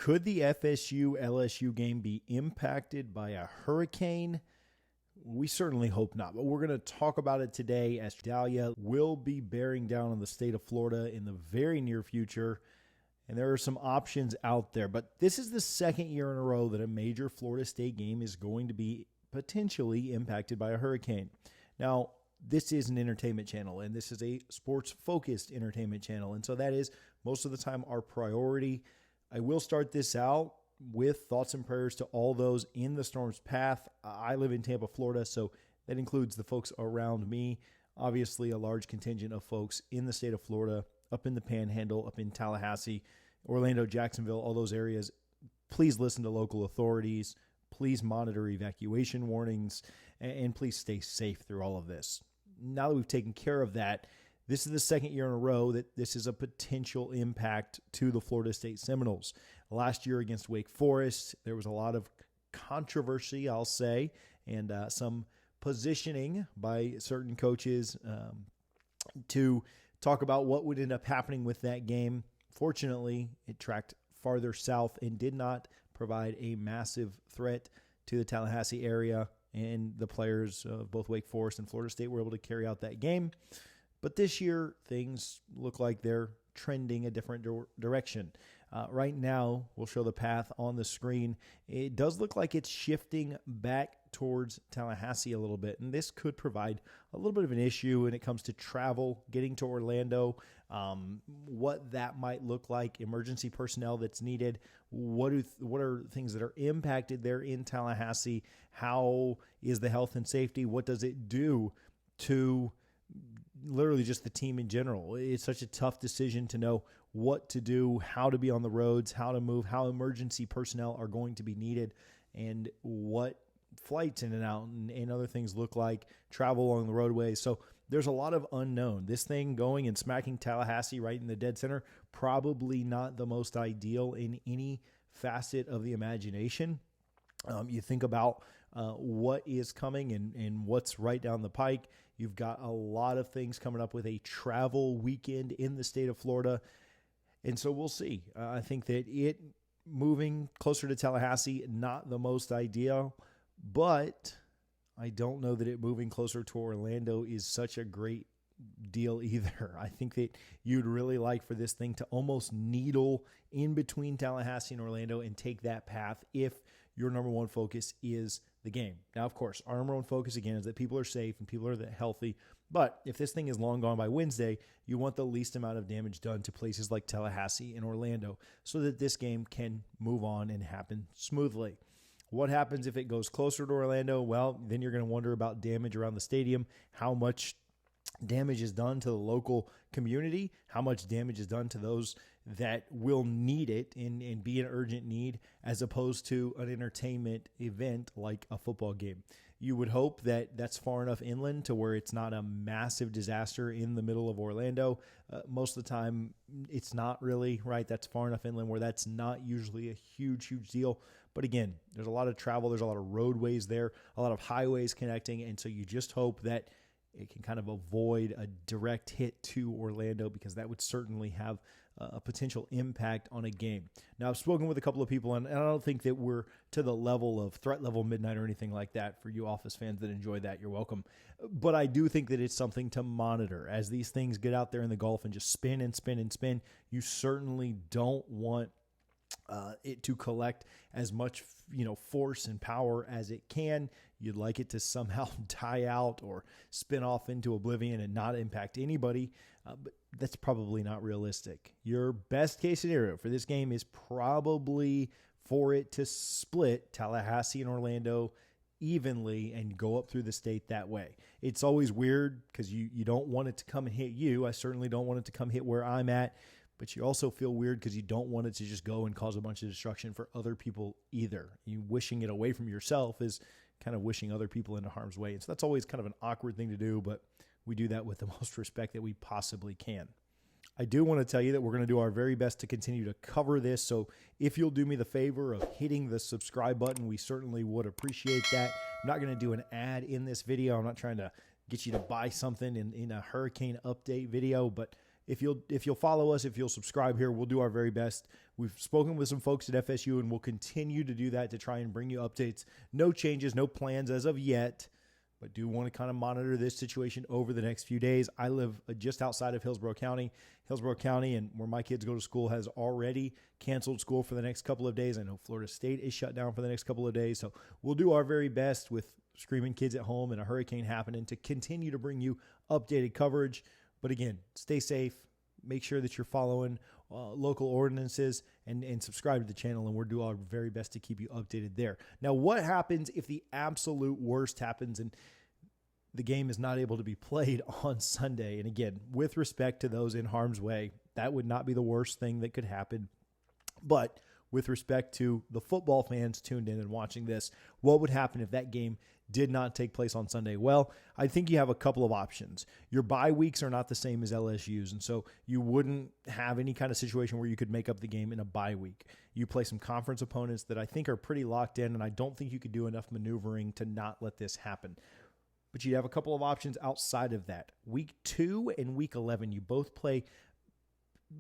Could the FSU LSU game be impacted by a hurricane? We certainly hope not, but we're going to talk about it today as Idalia will be bearing down on the state of Florida in the very near future, and there are some options out there. But this is the second year in a row that a major Florida State game is going to be potentially impacted by a hurricane. Now, this is an entertainment channel, and this is a sports-focused entertainment channel, and so that is most of the time our priority. I will start this out with thoughts and prayers to all those in the storm's path. I live in Tampa, Florida, so that includes the folks around me. Obviously, a large contingent of folks in the state of Florida, up in the Panhandle, up in Tallahassee, Orlando, Jacksonville, all those areas. Please listen to local authorities. Please monitor evacuation warnings, and please stay safe through all of this. Now that we've taken care of that, this is the second year in a row that this is a potential impact to the Florida State Seminoles. Last year against Wake Forest, there was a lot of controversy, I'll say, and some positioning by certain coaches to talk about what would end up happening with that game. Fortunately, it tracked farther south and did not provide a massive threat to the Tallahassee area, and the players of both Wake Forest and Florida State were able to carry out that game. But this year, things look like they're trending a different direction. Right now, we'll show the path on the screen. It does look like it's shifting back towards Tallahassee a little bit, and this could provide a little bit of an issue when it comes to travel, getting to Orlando, what that might look like, emergency personnel that's needed, what are things that are impacted there in Tallahassee, how is the health and safety, what does it do to literally just the team in general. It's such a tough decision to know what to do, how to be on the roads, how to move, how emergency personnel are going to be needed, and what flights in and out and other things look like, travel along the roadways. So there's a lot of unknown. This thing going and smacking Tallahassee right in the dead center, probably not the most ideal in any facet of the imagination. You think about what is coming and what's right down the pike. You've got a lot of things coming up with a travel weekend in the state of Florida. And so we'll see. I think that it moving closer to Tallahassee, not the most ideal, but I don't know that it moving closer to Orlando is such a great deal either. I think that you'd really like for this thing to almost needle in between Tallahassee and Orlando and take that path if your number one focus is the game. Now, of course, our number one focus, again, is that people are safe and people are healthy. But if this thing is long gone by Wednesday, you want the least amount of damage done to places like Tallahassee and Orlando so that this game can move on and happen smoothly. What happens if it goes closer to Orlando? Well, then you're going to wonder about damage around the stadium, how much damage is done to the local community, how much damage is done to those that will need it and be an urgent need, as opposed to an entertainment event like a football game. You would hope that that's far enough inland to where it's not a massive disaster in the middle of Orlando. Most of the time, it's not really, right? That's far enough inland where that's not usually a huge deal. But again, there's a lot of travel. There's a lot of roadways there, a lot of highways connecting. And so you just hope that it can kind of avoid a direct hit to Orlando, because that would certainly have a potential impact on a game. Now, I've spoken with a couple of people, and I don't think that we're to the level of threat level midnight or anything like that. For you Office fans that enjoy that, you're welcome. But I do think that it's something to monitor. As these things get out there in the Gulf and just spin and spin and spin, you certainly don't want it to collect as much, force and power as it can. You'd like it to somehow die out or spin off into oblivion and not impact anybody, but that's probably not realistic. Your best case scenario for this game is probably for it to split Tallahassee and Orlando evenly and go up through the state that way. It's always weird because you don't want it to come and hit you. I certainly don't want it to come hit where I'm at. But you also feel weird because you don't want it to just go and cause a bunch of destruction for other people either. You wishing it away from yourself is kind of wishing other people into harm's way. And so that's always kind of an awkward thing to do, but we do that with the most respect that we possibly can. I do want to tell you that we're going to do our very best to continue to cover this. So if you'll do me the favor of hitting the subscribe button, we certainly would appreciate that. I'm not going to do an ad in this video. I'm not trying to get you to buy something in a hurricane update video, but if you'll follow us, if you'll subscribe here, we'll do our very best. We've spoken with some folks at FSU, and we'll continue to do that to try and bring you updates. No changes, no plans as of yet, but do want to kind of monitor this situation over the next few days. I live just outside of Hillsborough County. Hillsborough County, and where my kids go to school, has already canceled school for the next couple of days. I know Florida State is shut down for the next couple of days, so we'll do our very best with screaming kids at home and a hurricane happening to continue to bring you updated coverage. But again, stay safe. Make sure that you're following local ordinances and subscribe to the channel, and we'll do our very best to keep you updated there. Now, what happens if the absolute worst happens and the game is not able to be played on Sunday? And again, with respect to those in harm's way, that would not be the worst thing that could happen. But with respect to the football fans tuned in and watching this, what would happen if that game did not take place on Sunday? Well, I think you have a couple of options. Your bye weeks are not the same as LSU's, and so you wouldn't have any kind of situation where you could make up the game in a bye week. You play some conference opponents that I think are pretty locked in, and I don't think you could do enough maneuvering to not let this happen. But you have a couple of options outside of that. Week 2 and Week 11, you both play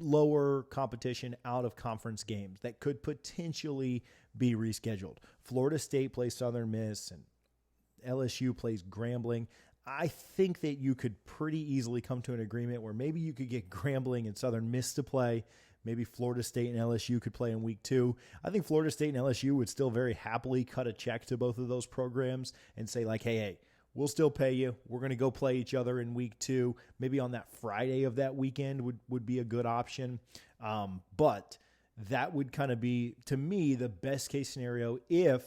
lower competition out of conference games that could potentially be rescheduled. Florida State plays Southern Miss, and LSU plays Grambling. I think that you could pretty easily come to an agreement where maybe you could get Grambling and Southern Miss to play. Maybe Florida State and LSU could play in Week 2. I think Florida State and LSU would still very happily cut a check to both of those programs and say, like, hey, we'll still pay you. We're going to go play each other in Week 2. Maybe on that Friday of that weekend would be a good option. But that would kind of be, to me, the best case scenario if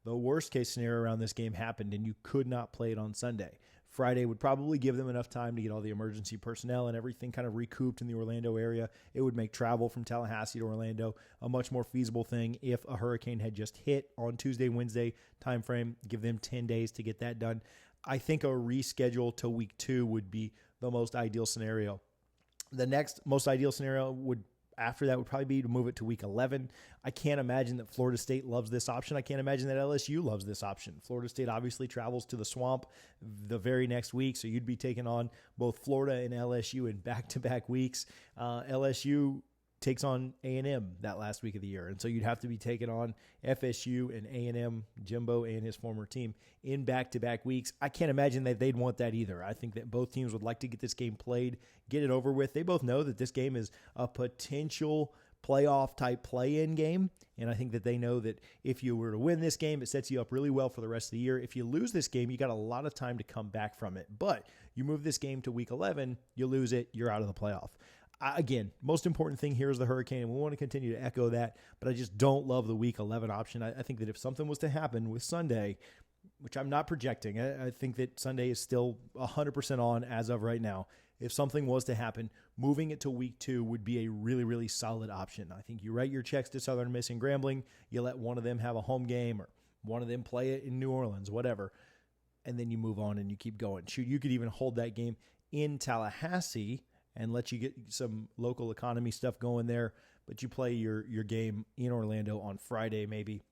the worst case scenario around this game happened and you could not play it on Sunday. Friday would probably give them enough time to get all the emergency personnel and everything kind of recouped in the Orlando area. It would make travel from Tallahassee to Orlando a much more feasible thing if a hurricane had just hit on Tuesday, Wednesday timeframe. Give them 10 days to get that done. I think a reschedule to Week 2 would be the most ideal scenario. The next most ideal scenario after that would probably be to move it to Week 11. I can't imagine that Florida State loves this option. I can't imagine that LSU loves this option. Florida State obviously travels to the Swamp the very next week, so you'd be taking on both Florida and LSU in back-to-back weeks. LSU takes on A&M that last week of the year, and so you'd have to be taking on FSU and A&M, Jimbo and his former team, in back-to-back weeks. I can't imagine that they'd want that either. I think that both teams would like to get this game played, get it over with. They both know that this game is a potential playoff-type play-in game, and I think that they know that if you were to win this game, it sets you up really well for the rest of the year. If you lose this game, you got a lot of time to come back from it, but you move this game to Week 11, you lose it, you're out of the playoff. Again, most important thing here is the hurricane, and we want to continue to echo that, but I just don't love the Week 11 option. I think that if something was to happen with Sunday, which I'm not projecting, I think that Sunday is still 100% on as of right now. If something was to happen, moving it to Week 2 would be a really, really solid option. I think you write your checks to Southern Miss and Grambling, you let one of them have a home game or one of them play it in New Orleans, whatever, and then you move on and you keep going. Shoot, you could even hold that game in Tallahassee and let you get some local economy stuff going there, but you play your game in Orlando on Friday maybe.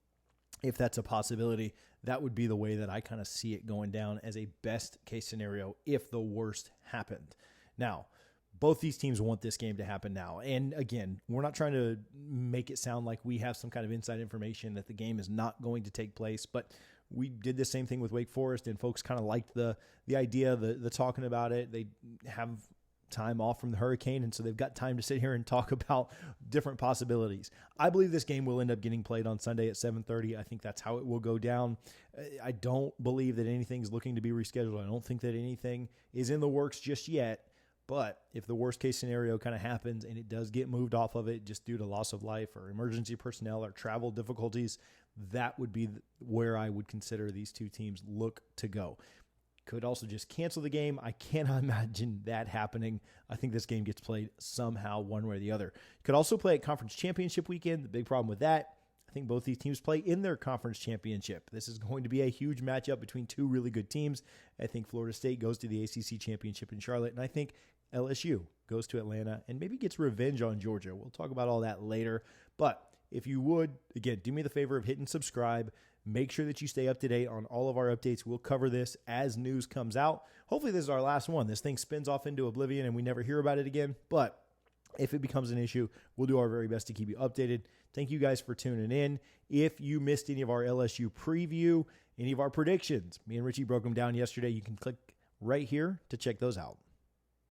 If that's a possibility, that would be the way that I kind of see it going down as a best case scenario if the worst happened. Now, both these teams want this game to happen now. And again, we're not trying to make it sound like we have some kind of inside information that the game is not going to take place, but we did the same thing with Wake Forest, and folks kind of liked the idea, the talking about it. They have time off from the hurricane, and so they've got time to sit here and talk about different possibilities. I believe this game will end up getting played on Sunday at 7:30. I think that's how it will go down. I don't believe that anything's looking to be rescheduled. I don't think that anything is in the works just yet, but if the worst case scenario kind of happens and it does get moved off of it just due to loss of life or emergency personnel or travel difficulties, that would be where I would consider these two teams look to go. Could also just cancel the game. I cannot imagine that happening. I think this game gets played somehow one way or the other. Could also play at conference championship weekend. The big problem with that, I think both these teams play in their conference championship. This is going to be a huge matchup between two really good teams. I think Florida State goes to the ACC championship in Charlotte, and I think LSU goes to Atlanta and maybe gets revenge on Georgia. We'll talk about all that later. But if you would, again, do me the favor of hitting subscribe. Make sure that you stay up to date on all of our updates. We'll cover this as news comes out. Hopefully this is our last one. This thing spins off into oblivion and we never hear about it again. But If it becomes an issue, we'll do our very best to keep you updated. Thank you guys for tuning in. If you missed any of our LSU preview, any of our predictions, me and Richie broke them down yesterday. You can click right here to check those out.